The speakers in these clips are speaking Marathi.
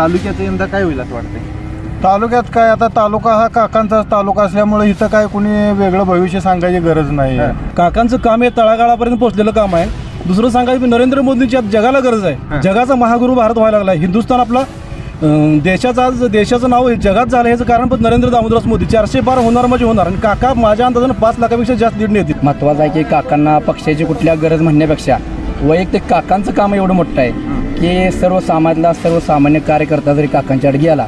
तालुक्याचं यंदा काय होईल असं वाटतंय? तालुक्यात काय आता तालुका हा काकांचा तालुका असल्यामुळे इथं काय कुणी वेगळं भविष्य सांगायची गरज नाही. काकांचं काम हे तळागाळापर्यंत पोहोचलेलं काम आहे. दुसरं सांगायचं नरेंद्र मोदींची आज जगाला गरज आहे. जगाचा महागुरु भारत व्हायला लागला. हिंदुस्थान आपला देशाचं नाव जगात झालं ह्याचं कारण पण नरेंद्र दामोदरदास मोदी. 400 पार होणार म्हणजे होणार. आणि काका माझ्या अंदाजानं 5 लाखापेक्षा जास्त लीड येतील. महत्त्वाचं आहे की काकांना पक्षाची कुठल्या गरज म्हणण्यापेक्षा वैयक्तिक काकांचं काम एवढं मोठं आहे की सर्वसामान्य कार्यकर्ता जरी काकांच्याकडे गेला,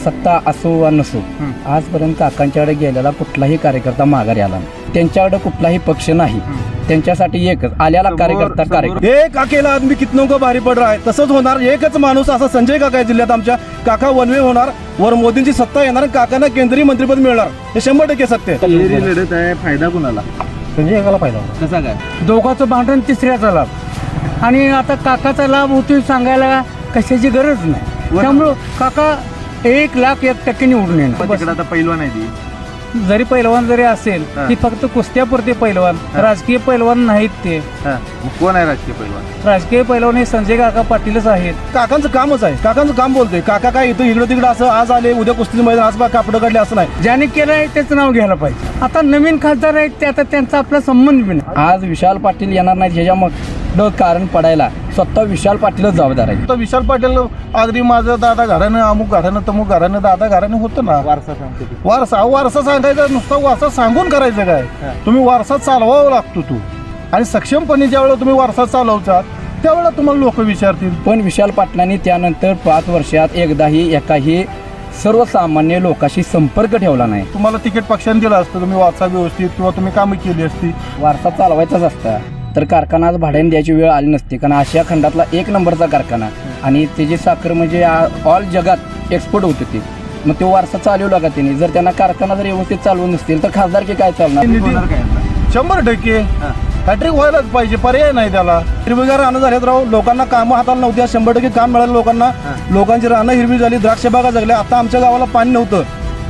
सत्ता असो वा नसो, आजपर्यंत काकांच्याकडे गेलेला कुठलाही कार्यकर्ता माघारी आला नाही. त्यांच्याकडे कुठलाही पक्ष नाही. त्यांच्यासाठी एकच आलेला कार्यकर्ता एक अकेला आदमी कितनों को भारी पड रहा है. तसंच होणार. एकच माणूस असा संजय काका आहे जिल्ह्यात आमच्या. काका वनवे होणार, वर मोदींची सत्ता येणार, काकांना केंद्रीय मंत्रिपद मिळणार. हे 100% सत्य आहे. तिहेरी लढत आहे, फायदा कुणाला? संजय काकाला फायदा होणार. कसा काय? दोघांचं भांडण तिसऱ्याचा लाभ. आणि आता काकाचा लाभ होतोय सांगायला कशाची गरज नाही. त्यामुळं काका 1,01% निवडून येणार. तिकडे आता पैलवान आहे ती. जरी पैलवान जरी असेल ती फक्त कुस्त्यापुरते पैलवान, राजकीय पैलवान नाहीत ते. मग कोण आहे राजकीय पैलवान? राजकीय पैलवान हे संजय काका पाटीलच आहेत. काकांचं कामच आहे. काकांचं काम बोलतोय. काका काय इथं इकडं तिकडं असं आज आले उद्या कुस्ती मैदान आज कापडं काढले असं नाही. ज्याने केलं आहे त्याचं नाव घ्यायला पाहिजे. आता नवीन खासदार आहेत ते आता त्यांचा आपला संबंध बी नाही. आज विशाल पाटील येणार नाही ह्याच्या कारण पडायला स्वतः विशाल पाटीलच जबाबदार आहे. तर विशाल पाटील अगदी माझं दादा घरानं अमुक घरानं तमुक घरानं दादा घरानं होतं ना. वारसा सांगते ती. वारसा सांगायचा नुसता वारसा सांगून करायचं काय? तुम्ही वारसा चालवावा लागतो तू. आणि सक्षमपणे ज्यावेळेला तुम्ही वारसा चालवतात त्यावेळेला तुम्हाला लोक विचारतील. पण विशाल पाटलांनी त्यानंतर 5 वर्षात एकदाही एकाही सर्वसामान्य लोकांशी संपर्क ठेवला नाही. तुम्हाला तिकीट पक्षाने दिलं असतं, तुम्ही वाचा व्यवस्थित किंवा तुम्ही कामं केली असती. वारसा चालवायचाच असता तर कारखाना आज भाड्याने द्यायची वेळ आली नसती. कारण आशिया खंडातला 1 नंबरचा कारखाना आणि त्याची साखर म्हणजे ऑल जगात एक्सपोर्ट होत होती. मग तो वारसा चालवला का त्यांनी. जर त्यांना कारखाना जर व्यवस्थित चालवत नसतील तर खासदार की काय चालणार? 100% हॅट्रिक व्हायलाच पाहिजे. पर्याय नाही त्याला. हिरवीगार रानं झाल्यात राव. लोकांना कामं हाताला नव्हती. 100% काम मिळालं लोकांना. लोकांची रानं हिरवी झाली, द्राक्ष बागा जगल्या. आता आमच्या गावाला पाणी नव्हतं,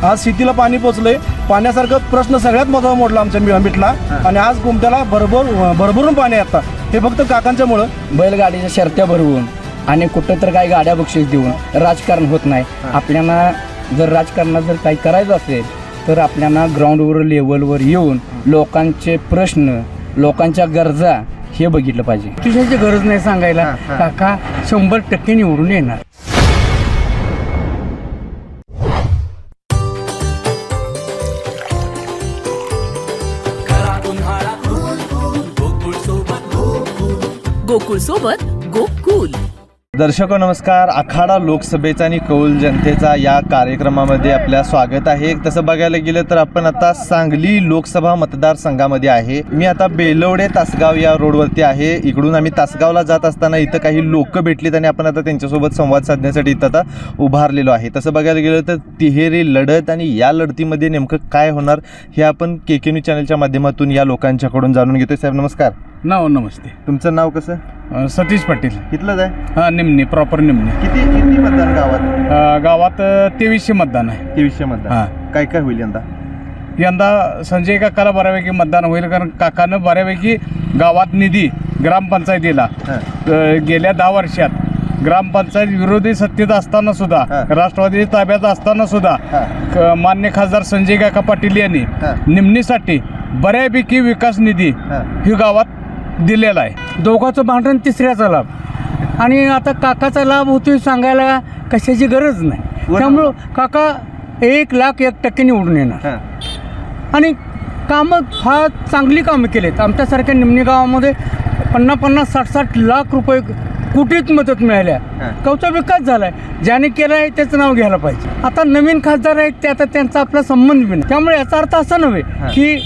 आज शेतीला पाणी पोचलंय. पाण्यासारखं प्रश्न सगळ्यात मोठा मोडला आमच्या मिठला. आणि आज गुमट्याला भरभरून पाणी आहे. आता हे फक्त काकांच्यामुळं. बैलगाडीच्या शर्त्या भरवून आणि कुठं तर काही गाड्या बक्षीस देऊन राजकारण होत नाही. आपल्याला जर राजकारणात जर काही करायचं असेल तर आपल्याला ग्राउंडवर लेवलवर येऊन लोकांचे प्रश्न, लोकांच्या गरजा हे बघितलं पाहिजे. तुझ्याची गरज नाही सांगायला. काका 100% निवडून येणार. गोकुळ सोबत गोकुल. दर्शको नमस्कार. आखाडा लोकसभेचा आणि कौल जनतेचा या कार्यक्रमामध्ये आपल्या स्वागत आहे. तसं बघायला गेलं तर आपण आता सांगली लोकसभा मतदारसंघामध्ये आहे. मी आता बेलवडे तासगाव या रोडवरती आहे. इकडून आम्ही तासगावला जात असताना इथं काही लोक भेटलीत आणि आपण आता त्यांच्यासोबत संवाद साधण्यासाठी इथं आता उभारलेलो आहे. तसं बघायला गेलं तर तिहेरी लढत आणि या लढतीमध्ये नेमकं काय होणार हे आपण KK न्यूज चॅनलच्या माध्यमातून या लोकांच्याकडून जाणून घेतोय. साहेब नमस्कार. नमस्ते. तुमचं नाव कसं? सतीश पाटील. इथलंच आहे? निमणे, प्रॉपर निमणे. किती मतदान गावात? गावात 2300 मतदान आहे. 2300 मतदान. काय काय होईल यंदा संजय काकाला बऱ्यापैकी मतदान होईल. कारण काकानं बऱ्यापैकी गावात निधी ग्रामपंचायतीला गेल्या 10 वर्षात ग्रामपंचायत विरोधी सत्तेत असताना सुद्धा, राष्ट्रवादी ताब्यात असताना सुद्धा मान्य खासदार संजय काका पाटील यांनी निमणीसाठी बऱ्यापैकी विकास निधी ही गावात दिलेला आहे. दोघांचं भांडण तिसऱ्याचा लाभ. आणि आता काकाचा लाभ होतोय सांगायला कशाची गरज नाही. त्यामुळं काका 1,01% निवडून येणार. आणि कामं फार चांगली कामं केलेत. आमच्यासारख्या निमणी गावामध्ये 50-50, 60-60 लाख रुपये कुठेच मदत मिळाल्या. गावचा विकास झाला आहे. ज्याने केला आहे त्याचं नाव घ्यायला पाहिजे. आता नवीन खासदार आहेत ते आता त्यांचा आपला संबंध बी नाही. त्यामुळे याचा अर्थ असा नव्हे की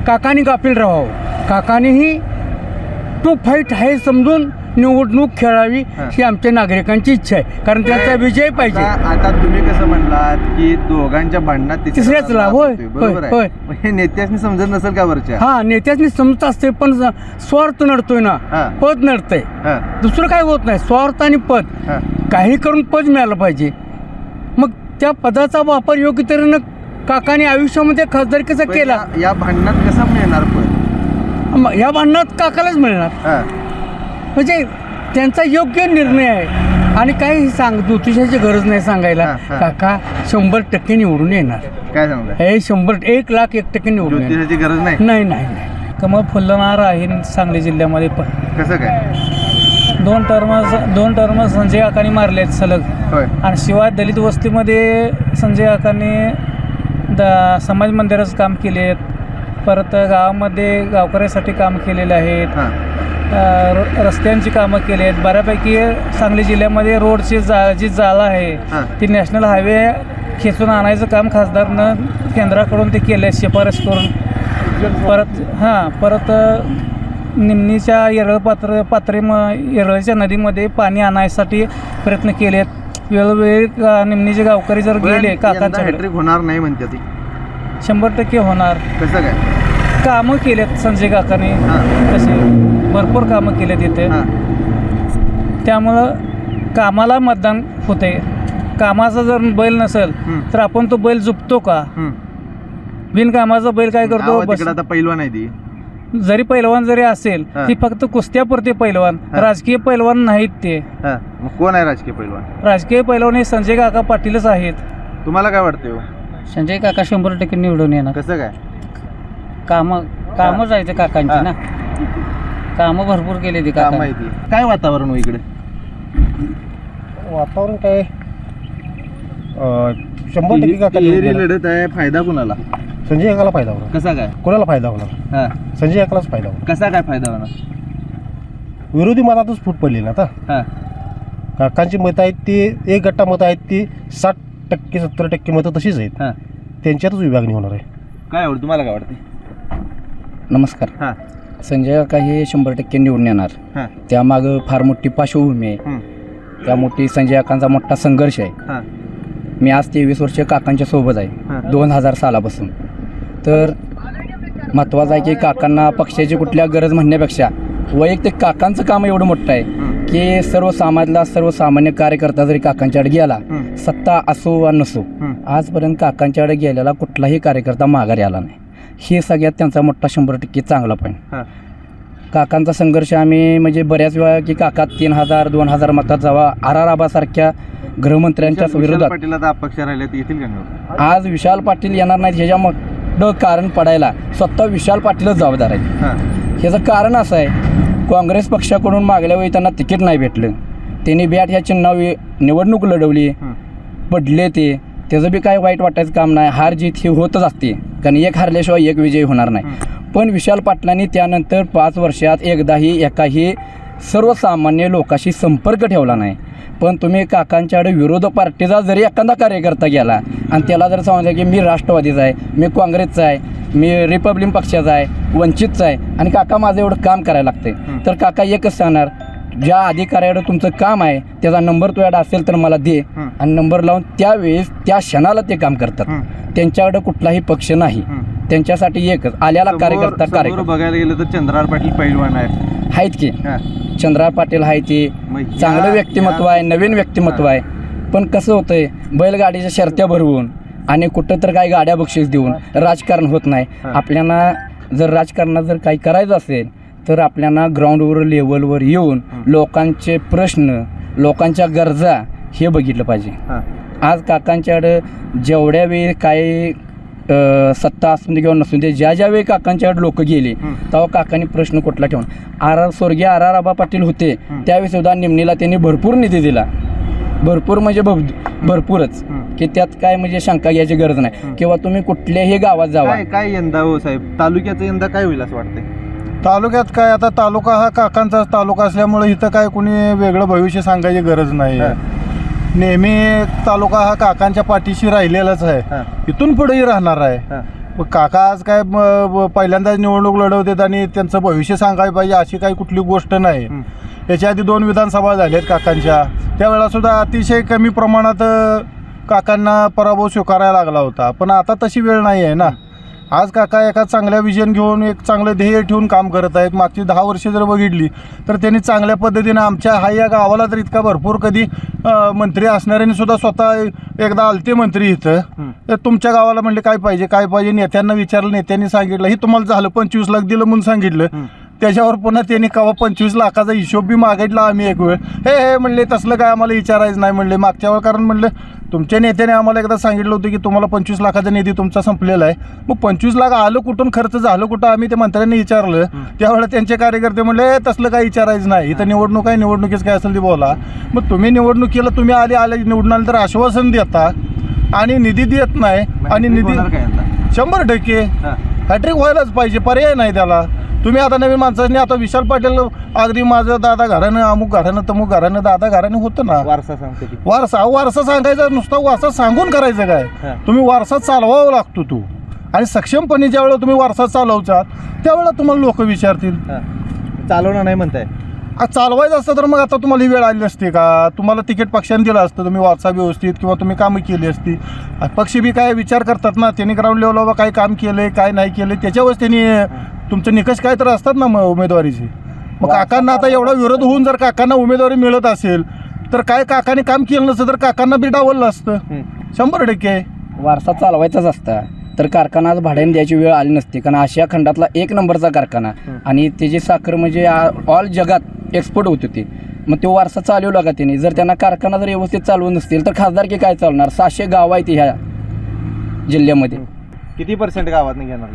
काकानी गाफील राहावं. काकानीही टू फाईट आहे समजून निवडणूक खेळावी ही आमच्या नागरिकांची इच्छा आहे. कारण त्यांचा विजय पाहिजे. आता तुम्ही कसं म्हणलात की दोघांच्या भांडणात तिसऱ्याच लाभ. होय होय. हे नेत्यांनी समजत नसेल का वरच्या? नेत्यांनी समजत असते पण स्वार्थ नडतोय ना, पद नडतंय. दुसरं काय होत नाही. स्वार्थ आणि पद काही करून पद मिळालं पाहिजे. मग त्या पदाचा वापर योग्य तऱ्हेनं काकाने आयुष्यामध्ये खासदारकीचा केला. या भांडणात कसं मिळणार पद? या भांडणात काकालाच मिळणार. म्हणजे त्यांचा योग्य निर्णय आहे. आणि काही ज्योतिषाची गरज नाही सांगायला. काका 100% निवडून येणार. काय सांगताय? हे 1,00,000% निवडून येणार. ज्योतिषाची गरज नाही. नाही नाही नाही. कमळ फुलणार आहे सांगली जिल्ह्यामध्ये कसं काय? दोन टर्म संजय काकांनी मारले आहेत सलग. होय. आणि शिवाय दलित वस्तीमध्ये संजय काकांनी समाज मंदिराचं काम केले आहेत. परत गावामध्ये गावकऱ्यासाठी काम केलेले आहेत. रस्त्यांची कामं केली आहेत. बऱ्यापैकी सांगली जिल्ह्यामध्ये रोडची जी जाळं आहे ती नॅशनल हायवे खेचून आणायचं काम खासदारनं केंद्राकडून ते केलं आहे शिफारस करून. परत निमणीच्या येरळच्या नदीमध्ये पाणी आणायसाठी प्रयत्न केले आहेत. वेळोवेळी निमणीचे गावकरी जर गेले काकांच्या हॅट्रिक होणार नाही म्हणते ती. 100% होणार. कसं काय? कामं केलेत संजय काकांनी तसे भरपूर कामं केलेत इथे. त्यामुळं कामाला मतदान होते. कामाचा जर बैल नसेल तर आपण तो बैल जुपतो का? बिनकामाचा बैल काय करतो? आता पैलवान आहे ती. जरी पैलवान जरी असेल ती फक्त कुस्त्यापुरते पैलवान, राजकीय पैलवान नाहीत ते. मग कोण आहे राजकीय पैलवान? राजकीय पैलवान हे संजय काका पाटीलच आहेत. तुम्हाला काय वाटतं? संजय काका 100% निवडून येणार. कसं काय? कामं जायचं काकांची ना. कामं भरपूर केले ते काम माहिती. काय वातावरण हो इकडे? वातावरण काय 100% काका तिहेरी लढत आहे. फायदा कुणाला? संजय काकाला फायदा होणार. कसा काय? कोणाला फायदा होणार? संजय काकालाच फायदा होणार. कसा काय फायदा होणार? विरोधी मतातच फूट पडली ना आता. काकांची मतं आहेत ती एक गट्टा मतं आहेत ती 60% 70% मतं तशीच आहेत. त्यांच्यातच विभागणी होणार आहे. काय आवडतं तुम्हाला? काय वाटते? नमस्कार. संजय काका हे 100% निवडून येणार. त्यामागं फार मोठी पार्श्वभूमी आहे. त्या मोठी संजय काकांचा मोठा संघर्ष आहे. मी आज 23 वर्ष काकांच्या सोबत आहे 2000 सालापासून. तर महत्त्वाचं आहे की काकांना पक्षाची कुठल्या गरज म्हणण्यापेक्षा वैयक्तिक काकांचं काम एवढं मोठं आहे की सर्वसामान्य कार्यकर्ता जरी काकांच्याकडे गेला, सत्ता असो वा नसो, आजपर्यंत काकांच्याकडे गेलेला कुठलाही कार्यकर्ता माघारी आला नाही. हे सगळ्यात त्यांचा मोठा 100% चांगला पॉईंट. काकांचा संघर्ष आम्ही म्हणजे बऱ्याच वेळा की काका 3000 2000 मतात जावा आराराबासारख्या गृहमंत्र्यांच्या विरोधात अपक्ष राहिले येतील का? आज विशाल पाटील येणार नाहीत ह्याच्या कारण पडायला स्वतः विशाल पाटीलच जबाबदार आहेत. ह्याचं कारण असं आहे, काँग्रेस पक्षाकडून मागल्या वेळी त्यांना तिकीट नाही भेटलं. त्यांनी बॅट ह्या चिन्हावर निवडणूक लढवली, पडले त्याचं बी काय वाईट वाटायचं काम नाही. हार जीत ही होतच असते, कारण एक हारल्याशिवाय एक विजयी होणार नाही. पण विशाल पाटलांनी त्यानंतर 5 वर्षात एकदाही एकाही सर्वसामान्य लोकांशी संपर्क ठेवला नाही. पण तुम्ही काकांच्याकडे विरोधी पार्टीचा जरी एखादा कार्यकर्ता गेला आणि त्याला जर सांगितलं की मी राष्ट्रवादीचा आहे, मी काँग्रेसचा आहे, मी रिपब्लिकन पक्षाचा आहे, वंचितचा आहे आणि काका माझं एवढं काम करायला लागते, तर काका एकच सांगणार, ज्या अधिकाऱ्याकडे तुमचं काम आहे त्याचा नंबर तुझ्याकडे असेल तर मला दे. आणि नंबर लावून त्यावेळेस त्या क्षणाला ते काम करतात. त्यांच्याकडे कुठलाही पक्ष नाही, त्यांच्यासाठी एकच आल्याला कार्यकर्ता बघायला गेलं तर चंद्रहार पाटील पैलवान आहेत की. चंद्रहार पाटील आहे ते चांगलं व्यक्तिमत्व आहे, नवीन व्यक्तिमत्व आहे. पण कसं होतंय, बैलगाडीच्या शर्त्या भरवून आणि कुठं तर काही गाड्या बक्षीस देऊन राजकारण होत नाही. आपल्याला जर राजकारणात जर काही करायचं असेल तर आपल्याला ग्राउंडवर लेवलवर येऊन लोकांचे प्रश्न, लोकांच्या गरजा हे बघितलं पाहिजे. आज काकांच्याकडं जेवढ्या वेळी काही सत्ता असून दे किंवा नसून दे, ज्या वेळी काकांच्याकडे लोक गेले तेव्हा काकांनी प्रश्न कुठला ठेवून स्वर्गीय आर आबा पाटील होते त्यावेळी सुद्धा निमणीला त्यांनी भरपूर निधी दिला. भरपूर म्हणजे भरपूरच, की त्यात काय म्हणजे शंका घ्यायची गरज नाही. किंवा तुम्ही कुठल्याही गावात जावा. काय यंदा हो साहेब, तालुक्याचं यंदा काय होईल असं वाटतंय? तालुक्यात काय आता, तालुका हा काकांचा तालुका असल्यामुळे इथं काय कुणी वेगळं भविष्य सांगायची गरज नाही. नेहमी तालुका हा काकांच्या पाठीशी राहिलेलाच आहे, इथून पुढेही राहणार आहे. काका आज काय पहिल्यांदाच निवडणूक लढवतात आणि त्यांचं भविष्य सांगायला पाहिजे अशी काही कुठली गोष्ट नाही. याच्या आधी 2 विधानसभा झाल्यात काकांच्या, त्यावेळेलासुद्धा अतिशय कमी प्रमाणात काकांना पराभव स्वीकारायला लागला होता. पण आता तशी वेळ नाही आहे ना. आज काका एका चांगल्या विजन घेऊन एक चांगलं ध्येय ठेवून काम करत आहेत. मागची 10 वर्ष जर बघितली तर त्यांनी चांगल्या पद्धतीनं आमच्या या गावाला तर इतका भरपूर कधी मंत्री असणाऱ्यांनी सुद्धा स्वतः एकदा आलते मंत्री इथं, तर तुमच्या गावाला म्हणले काय पाहिजे नेत्यांना विचारलं, नेत्यांनी सांगितलं, हे तुम्हाला झालं 25 लाख दिलं म्हणून सांगितलं. त्याच्यावर पुन्हा त्यांनी कवा 25 लाखाचा हिशोब बी मागितला आम्ही एक वेळ. हे म्हणले तसलं काय आम्हाला विचारायचं नाही म्हणले मागच्या वेळ, कारण म्हणलं तुमच्या नेत्याने आम्हाला एकदा सांगितलं होतं की तुम्हाला 25 लाखाचा निधी तुमचा संपलेला आहे. मग 25 लाख आलं कुठून, खर्च झालं कुठं, आम्ही ते मंत्र्यांनी विचारलं. त्यावेळेला त्यांचे कार्यकर्ते म्हणले तसलं काय विचारायचं नाही, इथं निवडणूक आहे, निवडणुकीच काय असेल ते बोला. मग तुम्ही निवडणुकीला तुम्ही आले निवडून आले तर आश्वासन देता आणि निधी देत नाही. आणि निधी 100% हॅट्रिक व्हायलाच पाहिजे, पर्याय नाही त्याला. तुम्ही आता नवीन माणसांनी आता विशाल पाटील अगदी माझं दादा घरानं अमुक घरानं तमुक घरानं दादा घरानं होतं ना, वारसा सांगते ती. वारसा सांगायचा, नुसता वारसा सांगून करायचं काय. तुम्ही वारसा चालवावा लागतो तो, आणि सक्षमपणे ज्यावेळेला तुम्ही वारसा चालवचाल त्यावेळेला तुम्हाला लोक विचारतील. चालवणं नाही म्हणताय. चालवायचं असतं तर मग आता तुम्हाला ही वेळ आली असते का? तुम्हाला तिकीट पक्षाने दिलं असतं, तुम्ही वारसा व्यवस्थित किंवा तुम्ही कामं केली असती. पक्ष बी काय विचार करतात ना, त्यांनी ग्राउंड लेवलवर काय काम केलं काय नाही केलं त्याच्यावरच त्यांनी तुमचं निकष काय तर असतात ना मग उमेदवारीचे. मग काकांना आता एवढा विरोध होऊन जर काकांना उमेदवारी मिळत असेल तर काय काकाने काम केलं नसतं तर काकांना बी डावललं असतं. 100% वारसा चालवायचाच असता तर कारखाना आज भाड्याने द्यायची वेळ आली नसती, कारण आशिया खंडातला 1 नंबरचा कारखाना आणि त्याची साखर म्हणजे ऑल जगात एक्सपोर्ट होत होती. मग तो वारसा चालवला का त्यांनी? जर त्यांना कारखाना जर व्यवस्थित चालवत नसतील तर खासदारकी काय चालणार? 600 गाव आहेत ह्या जिल्ह्यामध्ये. किती % गावात घेणार?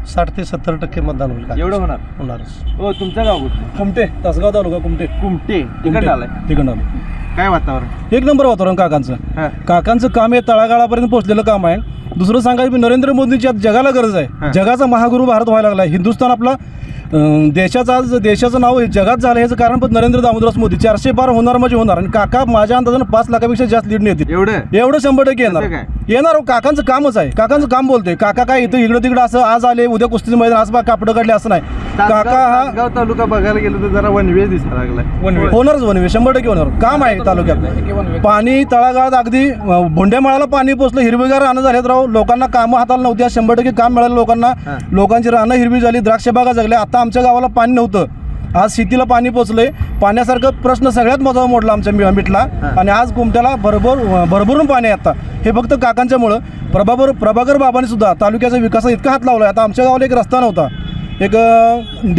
60 ते 70% मतदान होईल. एवढं होणारच. हो, तुमचं गाव कुठलं? कुमटे, तासगाव तालुका कुमटे. तिकडे आलाय. तिकडं आलो. काय वातावरण? एक नंबर वातावरण काकांचं. काकांचं काम हे तळागाळापर्यंत पोहोचलेलं काम आहे. दुसरं सांगायचं मी नरेंद्र मोदींची आज जगाला गरज आहे. जगाचा महागुरू भारत व्हायला लागला. हिंदुस्थान आपला देशाचं नाव जगात झालं याचं कारण पण नरेंद्र दामोदरदास मोदी. 400 पार होणार म्हणजे होणार. आणि काका माझ्या अंदाजानं 5 लाखापेक्षा जास्त लीड येतील. एवढं 100% येणार. काकांचं कामच आहे. काकांचं काम बोलतोय. काका काय इथं इकडं तिकडं असं आज आले उद्या कुस्तीचं मैदान आज बा कापडं काढले असं नाही. काका हा तालुका बघायला गेलो तर जरा वनवे दिसायला लागलाय. होणारच वनवे 100% होणार. काम आहे तालुक्यात. पाणी तळागाळात अगदी भोंड्यामाळाला पाणी पोचलं. हिरवीगार रानं झालेत राव. लोकांना कामं हाताला नव्हती. 100% काम मिळालं लोकांना. लोकांची रानं हिरवी झाली. द्राक्ष बागा जगल्या. आता आमच्या गावाला पाणी नव्हतं. आज शेतीला पाणी पोचलंय. पाण्यासारखं प्रश्न सगळ्यात मोठा मोडला आमच्या मिटला. आणि आज कुमट्याला भरभरून पाणी आहे. आता हे फक्त काकांच्यामुळं. प्रभाकर बाबांनी सुद्धा तालुक्याचा विकासात इतका हात लावला. आता आमच्या गावाला एक रस्ता नव्हता. एक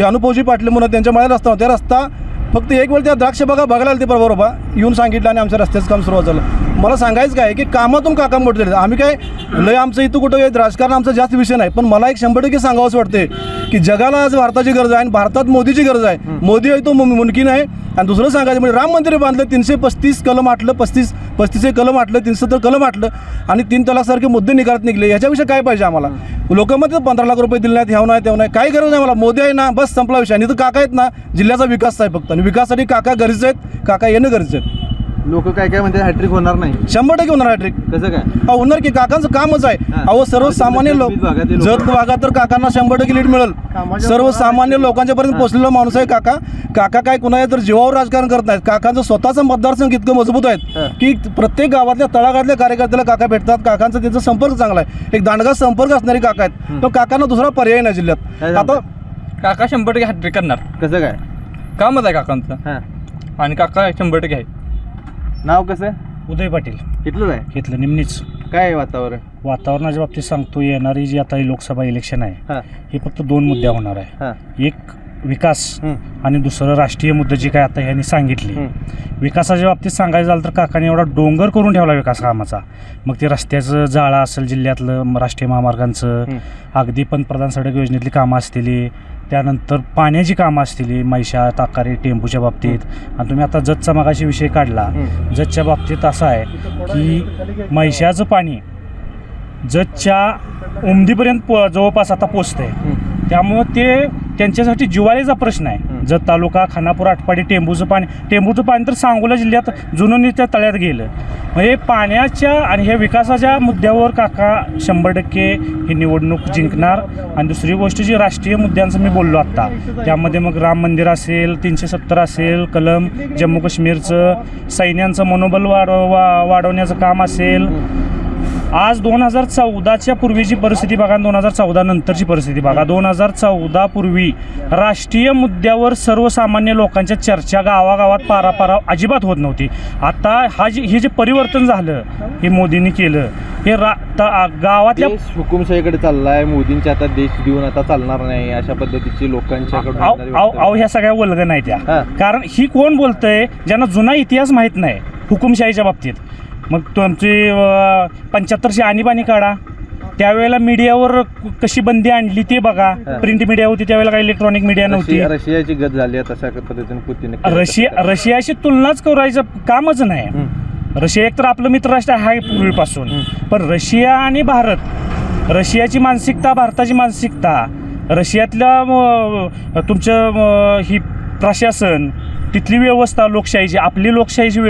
अनुपोजी पाटील म्हणून त्यांच्या मळ्यात रस्ता होता. त्या रस्ता फक्त एक वेळ त्या द्राक्ष बागा बघायला आली. ते प्रभाकर येऊन सांगितलं आणि आमच्या रस्त्याचं काम सुरुवात झालं. मला सांगायचं काय की कामातून काका मोठे झाले. आम्ही काय लय आमचं इथं कुठं राजकारण आमचा जास्त विषय नाही. पण मला एक 100% सांगावंच वाटते की जगाला आज भारताची गरज आहे आणि भारतात मोदीची गरज आहे. मोदी आहे तो मुमकिन आहे. आणि दुसरं सांगायचं म्हणजे राम मंदिर बांधलं. 335 कलम आटलं. 35 कलम आटलं. 370 कलम आटलं. आणि 3 तलाकसारखे मुद्दे निघालत निघले. याच्याविषयी काय पाहिजे आम्हाला? लोकांमध्ये 15 लाख रुपये दिले नाहीत. ह्याव नाही तेव्हा नाही. काही गरज नाही मला. मोदी आहे ना बस संपला विषय. आणि इथं काका आहेत ना जिल्ह्याचा विकास आहे फक्त. आणि विकासासाठी काका गरजेचे आहेत. काका येणं गरजेचं आहे. लोक काय काय म्हणते हॅट्रिक होणार नाही. 100% होणार हॅट्रिक. कसं काय होणार की काकांचं कामच आहे. अहो सर्वसामान्य लोक जत भागात तर काकांना 100% लीड मिळेल. सर्वसामान्य लोकांच्या पर्यंत पोहोचलेला माणूस आहे काका. काका काय कुणाच्या तर जीवावर राजकारण करत नाहीत. काकांचं स्वतःचं मतदारसंघ इतकं मजबूत आहेत की प्रत्येक गावातल्या तळागाळातल्या कार्यकर्त्याला काका भेटतात. काकांचा त्यांचा संपर्क चांगला आहे. एक दांडगा संपर्क असणारे काका आहेत. तर काकांना दुसरा पर्याय नाही जिल्ह्यात. आता काका 100% हॅट्रिक करणार. कसं काय? कामच आहे काकांचं. आणि काका 100% आहे. नाव कसं? उदय पाटील. इथलंच आहे. घेतलं निमणीच. काय आहे वातावरण? वातावरणाच्या बाबतीत सांगतो, येणारी जी आता लोकसभा इलेक्शन आहे हे फक्त 2 मुद्दे होणार आहे. एक विकास आणि दुसरं राष्ट्रीय मुद्दे जी काय आता ह्यांनी सांगितली. विकासाच्या बाबतीत सांगायचं झालं तर काकाने एवढा डोंगर करून ठेवला विकास कामाचा. मग ते रस्त्याचं जाळं असेल जिल्ह्यातलं, राष्ट्रीय महामार्गांचं, अगदी पंतप्रधान सडक योजनेतली कामं असलेली, त्यानंतर पाण्याची कामं असलेली मैशा ताकारी टेम्पूच्या बाबतीत. आणि तुम्ही आता जतचा मगाशी विषय काढला. जतच्या बाबतीत असं आहे की मैशाचं पाणी जतच्या उमदीपर्यंत जवळपास आता पोचतंय. त्यामुळं ते त्यांच्यासाठी जिव्हाळ्याचा प्रश्न आहे. जत तालुका, खानापूर, आटपाडी, टेंबूचं पाणी तर सांगोला जिल्ह्यात जुनं त्या तळ्यात गेलं. म्हणजे पाण्याच्या आणि ह्या विकासाच्या मुद्द्यावर काका 100% ही निवडणूक जिंकणार. आणि दुसरी गोष्ट जी राष्ट्रीय मुद्द्यांचं मी बोललो आत्ता, त्यामध्ये मग राम मंदिर असेल, 370 असेल कलम, जम्मू काश्मीरचं, सैन्यांचं मनोबल वाढवण्याचं काम असेल. आज 2014च्या पूर्वीची परिस्थिती बघा, 2014 नंतरची परिस्थिती बघा. 2014 पूर्वी राष्ट्रीय मुद्द्यावर सर्वसामान्य लोकांच्या चर्चा गावागावात पारापारा अजिबात होत नव्हती. आता हे जे परिवर्तन झालं हे मोदींनी केलं. हे गावातल्या देश हुकुमशाहीकडे चाललाय, मोदींच्या आता देश देऊन आता चालणार नाही अशा पद्धतीची लोकांच्याकडून येणारी वक्तव्य. अहो ह्या सगळ्या वल्गन आहेत हा. त्या. कारण ही कोण बोलतंय ज्यांना जुना इतिहास माहीत नाही हुकुमशाहीच्या बाबतीत. मग तुमची 75ची आणीबाणी काढा, त्यावेळेला मीडियावर कशी बंदी आणली ते बघा. प्रिंट मीडिया होती त्यावेळेला, काही इलेक्ट्रॉनिक मीडिया नव्हती. रशियाची गत झाली आहे तशा पद्धतीने पुतीन रशियाशी तुलनाच करायचं कामच नाही. रशिया एक तर आपलं मित्रराष्ट्र आहे पूर्वीपासून, पण रशिया आणि भारत, रशियाची मानसिकता भारताची मानसिकता, रशियातल्या तुमचं ही प्रशासन, तिथली व्यवस्था लोकशाहीची, आपली लोकशाहीची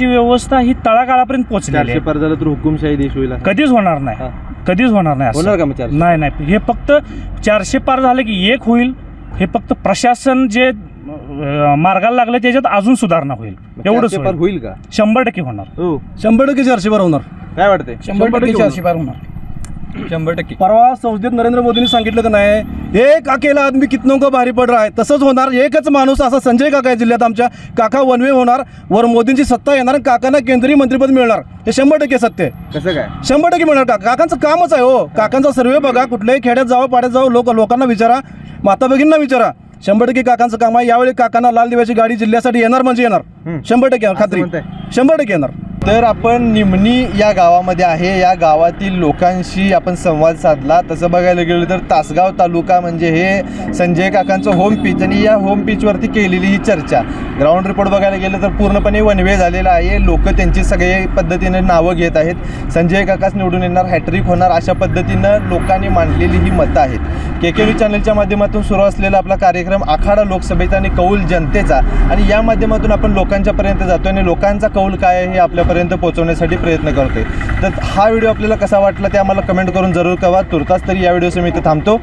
व्यवस्था ही तळागाळापर्यंत पोहोचलेली 400 पार झालं तर हुकुमशाही देश होईल असं. कधीच होणार नाही, कधीच होणार नाही असं. होणार का मग 400? नाही, हे फक्त 400 पार झालं की एक होईल. हे फक्त प्रशासन जे मार्गाला लागलं त्याच्यात अजून सुधारणा होईल, एवढंच 400 पार होईल का? 100% होणार. हो, 100% 400 पार होणार. काय वाटतंय? 100% 400 पार होणार. 100%. परवा संसदेत नरेंद्र मोदींनी सांगितलं की नाही, एक अकेला आदमी कितनों का भारी पड रहा है. तसंच होणार. एकच माणूस असा संजय काका आहे जिल्ह्यात आमच्या. काका वनवे होणार, वर मोदींची सत्ता येणार आणि काकांना केंद्रीय मंत्रिपद मिळणार. हे 100% सत्य आहे. कसं काय? 100% मिळणार. काकांचं कामच आहे हो. काकांचा सर्वे बघा, कुठल्याही खेड्यात जावं, पाड्यात जावं, लोकांना विचारा, माता भगिनींना विचारा. 100% काकांचं काम आहे. यावेळी काकांना लाल दिव्याची गाडी जिल्ह्यासाठी येणार म्हणजे येणार. 100% येणार, खात्री. 100% येणार. तर आपण निमणी या गावामध्ये आहे. या गावातील लोकांशी आपण संवाद साधला. तसं बघायला गेलं तर तासगाव तालुका म्हणजे हे संजय काकांचं होम पिच, आणि या होम पिचवरती केलेली ही चर्चा, ग्राउंड रिपोर्ट बघायला गेलं तर पूर्णपणे वनवे झालेला आहे. लोक त्यांची सगळे पद्धतीने नावं घेत आहेत. संजय काकाच निवडून येणार, हॅट्रिक होणार, अशा पद्धतीनं लोकांनी मांडलेली ही मतं आहेत. KKV चॅनलच्या माध्यमातून सुरू असलेला आपला कार्यक्रम आखाडा लोकसभेचा आणि कौल जनतेचा, आणि या माध्यमातून आपण लोकांच्यापर्यंत जातो आणि लोकांचा कौल काय आहे हे आपल्यापर्यंत पोहोचवण्यासाठी प्रयत्न करतोय. तर हा व्हिडिओ आपल्याला कसा वाटला ते आम्हाला कमेंट करून जरूर कळवा. तुर्तास तरी या व्हिडिओसह मी इथं थांबतो.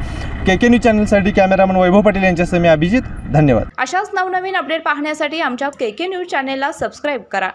KK चॅनलसाठी कॅमेरामन वैभव पाटील यांच्यासह मी अभिजित. धन्यवाद. अशाच नवनवीन अपडेट पाहण्यासाठी आमच्या KK न्यूज चॅनेलला सबस्क्राईब करा.